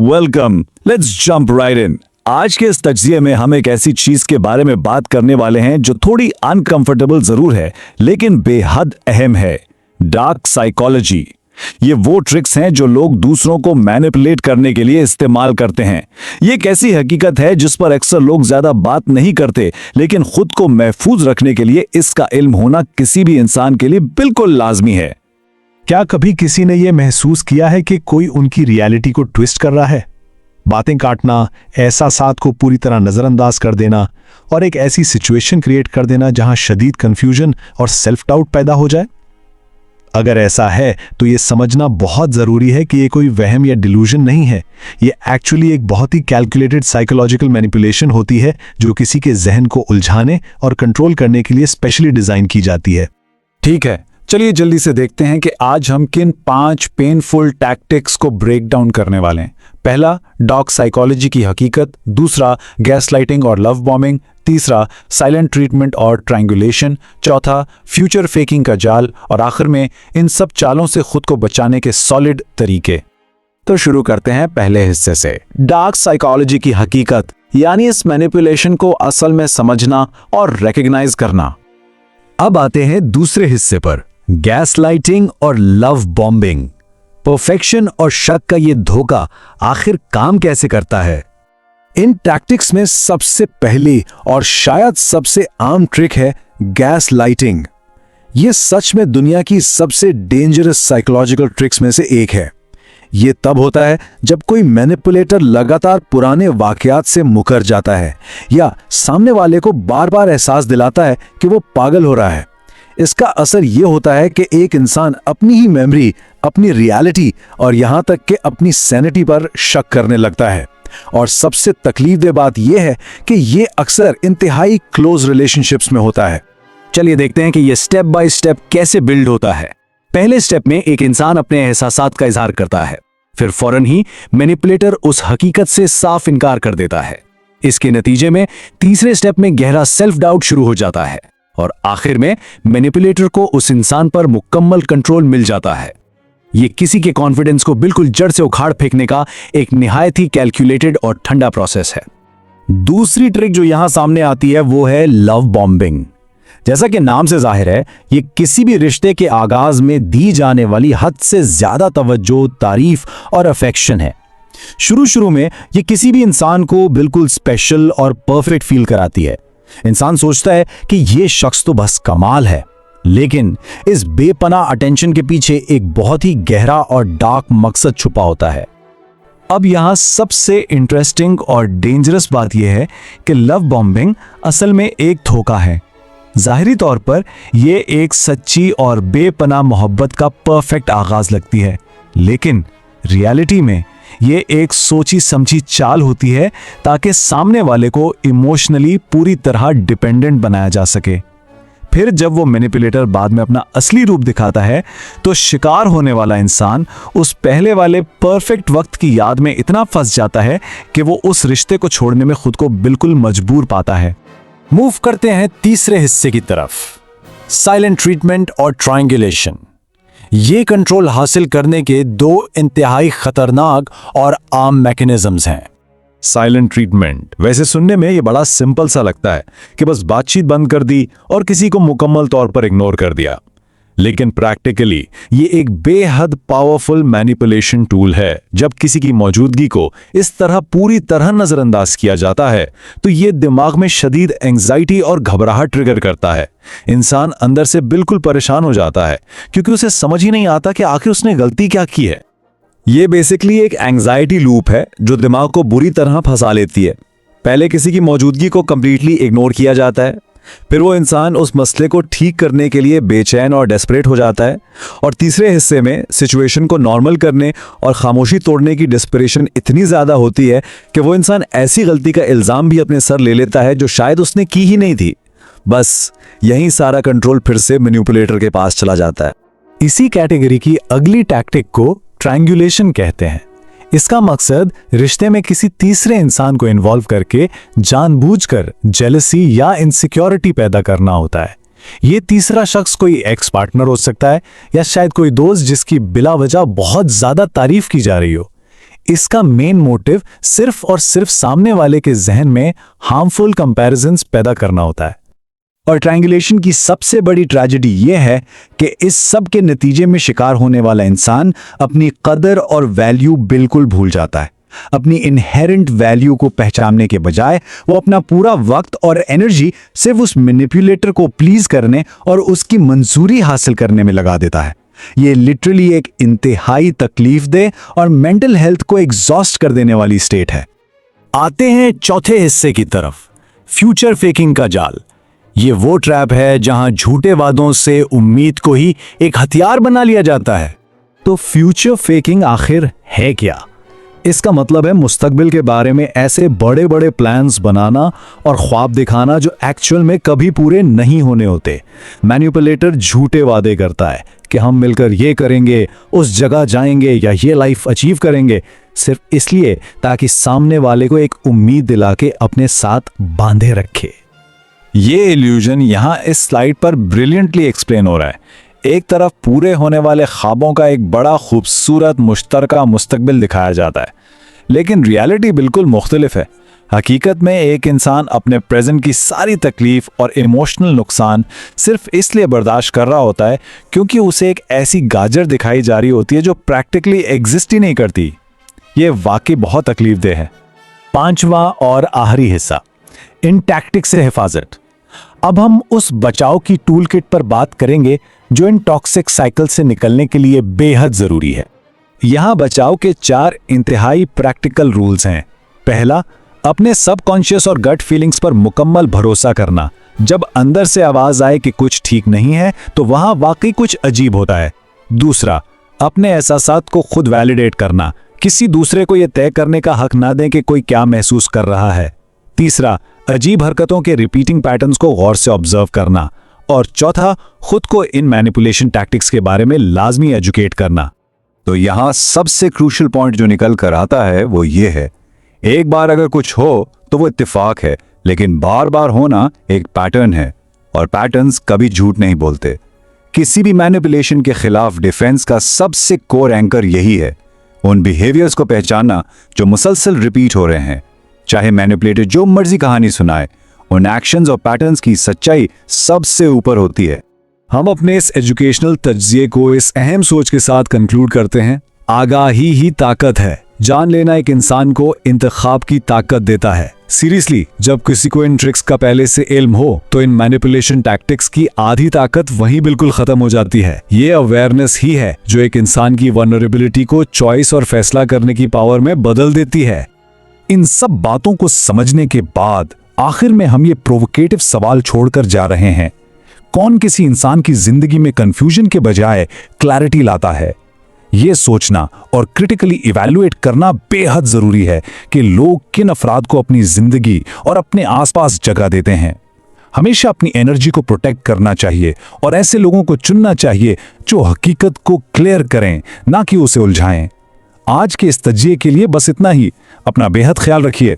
Welcome, let's jump right इन। आज के इस तज्जिए में हम एक ऐसी चीज के बारे में बात करने वाले हैं जो थोड़ी अनकंफर्टेबल जरूर है, लेकिन बेहद अहम है। Dark psychology. ये वो ट्रिक्स हैं जो लोग दूसरों को मैनिपुलेट करने के लिए इस्तेमाल करते हैं। ये एक ऐसी हकीकत है जिस पर अक्सर लोग ज्यादा बात नहीं करते, लेकिन खुद को महफूज रखने के लिए इसका इल्म होना किसी भी इंसान के लिए बिल्कुल लाजमी है। क्या कभी किसी ने यह महसूस किया है कि कोई उनकी रियलिटी को ट्विस्ट कर रहा है? बातें काटना, एहसासात को पूरी तरह नजरअंदाज कर देना और एक ऐसी सिचुएशन क्रिएट कर देना जहां शदीद कंफ्यूजन और सेल्फ डाउट पैदा हो जाए। अगर ऐसा है तो यह समझना बहुत जरूरी है कि यह कोई वहम या डिल्यूजन नहीं है। यह एक्चुअली एक बहुत ही कैलकुलेटेड साइकोलॉजिकल मैनिपुलेशन होती है जो किसी के जहन को उलझाने और कंट्रोल करने के लिए स्पेशली डिजाइन की जाती है। ठीक है, चलिए जल्दी से देखते हैं कि आज हम किन 5 पेनफुल टैक्टिक्स को ब्रेक डाउन करने वाले हैं। पहला, डार्क साइकोलॉजी की हकीकत। दूसरा, गैसलाइटिंग और लव बॉम्बिंग। तीसरा, साइलेंट ट्रीटमेंट और ट्रायंगुलेशन। चौथा, फ्यूचर फेकिंग का जाल। और आखिर में इन सब चालों से खुद को बचाने के सॉलिड तरीके। तो शुरू करते हैं पहले हिस्से से, डार्क साइकोलॉजी की हकीकत, यानी इस मैनिपुलेशन को असल में समझना और रिकॉग्नाइज करना। अब आते हैं दूसरे हिस्से पर, गैसलाइटिंग और लव बॉम्बिंग। परफेक्शन और शक का ये धोखा आखिर काम कैसे करता है? इन टैक्टिक्स में सबसे पहली और शायद सबसे आम ट्रिक है गैसलाइटिंग। ये सच में दुनिया की सबसे डेंजरस साइकोलॉजिकल ट्रिक्स में से एक है। ये तब होता है जब कोई मैनिपुलेटर लगातार पुराने वाकयात से मुकर जाता है या सामने वाले को बार बार एहसास दिलाता है कि वो पागल हो रहा है। इसका असर ये होता है कि एक इंसान अपनी ही मेमोरी, अपनी रियलिटी और यहां तक कि अपनी सैनिटी पर शक करने लगता है। और सबसे तकलीफदेह बात यह है कि यह अक्सर इंतहाई क्लोज रिलेशनशिप्स में होता है। चलिए देखते हैं कि यह स्टेप बाय स्टेप कैसे बिल्ड होता है। पहले स्टेप में एक इंसान अपने एहसासात का इजहार करता है, फिर फौरन ही मैनिपुलेटर उस हकीकत से साफ इनकार कर देता है। इसके नतीजे में तीसरे स्टेप में गहरा सेल्फ डाउट शुरू हो जाता है और आखिर में मैनिपुलेटर को उस इंसान पर मुकम्मल कंट्रोल मिल जाता है। यह किसी के कॉन्फिडेंस को बिल्कुल जड़ से उखाड़ फेंकने का एक निहायत ही कैलकुलेटेड और ठंडा प्रोसेस है। दूसरी ट्रिक जो यहां सामने आती है वो है लव बॉम्बिंग। जैसा कि नाम से जाहिर है, ये किसी भी रिश्ते के आगाज में दी जाने वाली हद से ज्यादा तवज्जो, तारीफ और अफेक्शन है। शुरू में ये किसी भी इंसान को बिल्कुल स्पेशल और परफेक्ट फील कराती है। इंसान सोचता है कि ये शख्स तो बस कमाल है, लेकिन इस बेपनाह अटेंशन के पीछे एक बहुत ही गहरा और डार्क मकसद छुपा होता है। अब यहां सबसे इंटरेस्टिंग और डेंजरस बात यह है कि लव बॉम्बिंग असल में एक धोखा है। जाहिरी तौर पर यह एक सच्ची और बेपनाह मोहब्बत का परफेक्ट आगाज लगती है, लेकिन रियलिटी में यह एक सोची समझी चाल होती है ताकि सामने वाले को इमोशनली पूरी तरह डिपेंडेंट बनाया जा सके। फिर जब वो मैनिपुलेटर बाद में अपना असली रूप दिखाता है तो शिकार होने वाला इंसान उस पहले वाले परफेक्ट वक्त की याद में इतना फंस जाता है कि वो उस रिश्ते को छोड़ने में खुद को बिल्कुल मजबूर पाता है। मूव करते हैं तीसरे हिस्से की तरफ, साइलेंट ट्रीटमेंट और ट्रायंगुलेशन। ये कंट्रोल हासिल करने के 2 इंतहाई खतरनाक और आम मैकेनिज्म्स हैं। साइलेंट ट्रीटमेंट, वैसे सुनने में ये बड़ा सिंपल सा लगता है कि बस बातचीत बंद कर दी और किसी को मुकम्मल तौर पर इग्नोर कर दिया, लेकिन प्रैक्टिकली ये एक बेहद पावरफुल मैनिपुलेशन टूल है। जब किसी की मौजूदगी को इस तरह पूरी तरह नजरअंदाज किया जाता है तो ये दिमाग में शदीद एंजाइटी और घबराहट ट्रिगर करता है। इंसान अंदर से बिल्कुल परेशान हो जाता है क्योंकि उसे समझ ही नहीं आता कि आखिर उसने गलती क्या की है। ये बेसिकली एक एंजाइटी लूप है जो दिमाग को बुरी तरह फंसा लेती है। पहले किसी की मौजूदगी को कंप्लीटली इग्नोर किया जाता है, फिर वो इंसान उस मसले को ठीक करने के लिए बेचैन और डेस्परेट हो जाता है, और तीसरे हिस्से में सिचुएशन को नॉर्मल करने और खामोशी तोड़ने की डेस्परेशन इतनी ज़्यादा होती है कि वो इंसान ऐसी गलती का इल्ज़ाम भी अपने सर ले लेता है जो शायद उसने की ही नहीं थी। बस यहीं सारा कंट्रोल फिर से मैनिपुलेटर के पास चला जाता है। इसी कैटेगरी की अगली टैक्टिक को ट्रायंगुलेशन कहते हैं। इसका मकसद रिश्ते में किसी तीसरे इंसान को इन्वॉल्व करके जानबूझकर जेलसी या इनसिक्योरिटी पैदा करना होता है। ये तीसरा शख्स कोई एक्स पार्टनर हो सकता है या शायद कोई दोस्त जिसकी बिला वजह बहुत ज्यादा तारीफ की जा रही हो। इसका मेन मोटिव सिर्फ और सिर्फ सामने वाले के जहन में हार्मफुल कंपैरिजंस पैदा करना होता है। और ट्रायंगुलेशन की सबसे बड़ी ट्रेजेडी यह है कि इस सब के नतीजे में शिकार होने वाला इंसान अपनी कदर और वैल्यू बिल्कुल भूल जाता है। अपनी इनहेरेंट वैल्यू को पहचानने के बजाय वो अपना पूरा वक्त और एनर्जी सिर्फ उस मैनिपुलेटर को प्लीज करने और उसकी मंजूरी हासिल करने में लगा देता है। ये लिटरली एक इंतहाई तकलीफदेह और मेंटल हेल्थ को एग्जॉस्ट कर देने वाली स्टेट है। आते हैं चौथे हिस्से की तरफ, फ्यूचर फेकिंग का जाल। ये वो ट्रैप है जहां झूठे वादों से उम्मीद को ही एक हथियार बना लिया जाता है। तो फ्यूचर फेकिंग आखिर है क्या? इसका मतलब है मुस्तकबिल के बारे में ऐसे बड़े बड़े प्लान्स बनाना और ख्वाब दिखाना जो एक्चुअल में कभी पूरे नहीं होने होते। मैनिपुलेटर झूठे वादे करता है कि हम मिलकर ये करेंगे, उस जगह जाएंगे या ये लाइफ अचीव करेंगे, सिर्फ इसलिए ताकि सामने वाले को एक उम्मीद दिला के अपने साथ बांधे रखे। ये इल्यूजन यहाँ इस स्लाइड पर ब्रिलियंटली एक्सप्लेन हो रहा है। एक तरफ पूरे होने वाले ख्वाबों का एक बड़ा खूबसूरत मुश्तरका मुस्तकबिल दिखाया जाता है, लेकिन रियलिटी बिल्कुल मुख्तलिफ है। हकीकत में एक इंसान अपने प्रेजेंट की सारी तकलीफ और इमोशनल नुकसान सिर्फ इसलिए बर्दाश्त कर रहा होता है क्योंकि उसे एक ऐसी गाजर दिखाई जा रही होती है जो प्रैक्टिकली एग्जिस्ट ही नहीं करती। ये वाकई बहुत तकलीफदेह है। पांचवा और आखिरी हिस्सा, इन टैक्टिक्स से हिफाजत। अब हम उस बचाव की टूल किट पर बात करेंगे जो इन टॉक्सिक साइकिल से निकलने के लिए बेहद जरूरी है। यहां बचाव के 4 इंतहाई प्रैक्टिकल रूल्स हैं। पहला, अपने सबकॉन्शियस और गट फीलिंग्स पर मुकम्मल भरोसा करना। जब अंदर से आवाज आए कि कुछ ठीक नहीं है तो वहां वाकई कुछ अजीब होता है। दूसरा, अपने एहसासात को खुद वैलिडेट करना। किसी दूसरे को यह तय करने का हक ना दें कि कोई क्या महसूस कर रहा है। तीसरा, अजीब हरकतों के रिपीटिंग पैटर्न्स को गौर से ऑब्जर्व करना। और चौथा, खुद को इन मैनिपुलेशन टैक्टिक्स के बारे में लाजमी एजुकेट करना। तो यहां सबसे क्रूशियल पॉइंट जो निकल कर आता है वो ये है, एक बार अगर कुछ हो तो वो इत्तेफाक है, लेकिन बार बार होना एक पैटर्न है, और पैटर्न्स कभी झूठ नहीं बोलते। किसी भी मैनिपुलेशन के खिलाफ डिफेंस का सबसे कोर एंकर यही है, उन बिहेवियर्स को पहचानना जो मुसलसल रिपीट हो रहे हैं। चाहे मैनिपुलेटर जो मर्जी कहानी सुनाए, उन एक्शंस और पैटर्न्स की सच्चाई सबसे ऊपर होती है। हम अपने इस एजुकेशनल तज्जिए को इस अहम सोच के साथ कंक्लूड करते हैं, आगाही ही ताकत है। जान लेना एक इंसान को इंतखाब की ताकत देता है। सीरियसली, जब किसी को इन ट्रिक्स का पहले से इल्म हो तो इन मैनिपुलेशन टैक्टिक्स की आधी ताकत वहीं बिल्कुल खत्म हो जाती है। ये अवेयरनेस ही है जो एक इंसान की वल्नरेबिलिटी को चॉइस और फैसला करने की पावर में बदल देती है। इन सब बातों को समझने के बाद आखिर में हम ये प्रोवोकेटिव सवाल छोड़कर जा रहे हैं, कौन किसी इंसान की जिंदगी में कंफ्यूजन के बजाय क्लैरिटी लाता है? ये सोचना और क्रिटिकली इवैल्यूएट करना बेहद जरूरी है कि लोग किन अफराद को अपनी जिंदगी और अपने आसपास जगह देते हैं। हमेशा अपनी एनर्जी को प्रोटेक्ट करना चाहिए और ऐसे लोगों को चुनना चाहिए जो हकीकत को क्लियर करें, ना कि उसे उलझाएं। आज के इस तज्जिए के लिए बस इतना ही। अपना बेहद ख्याल रखिए।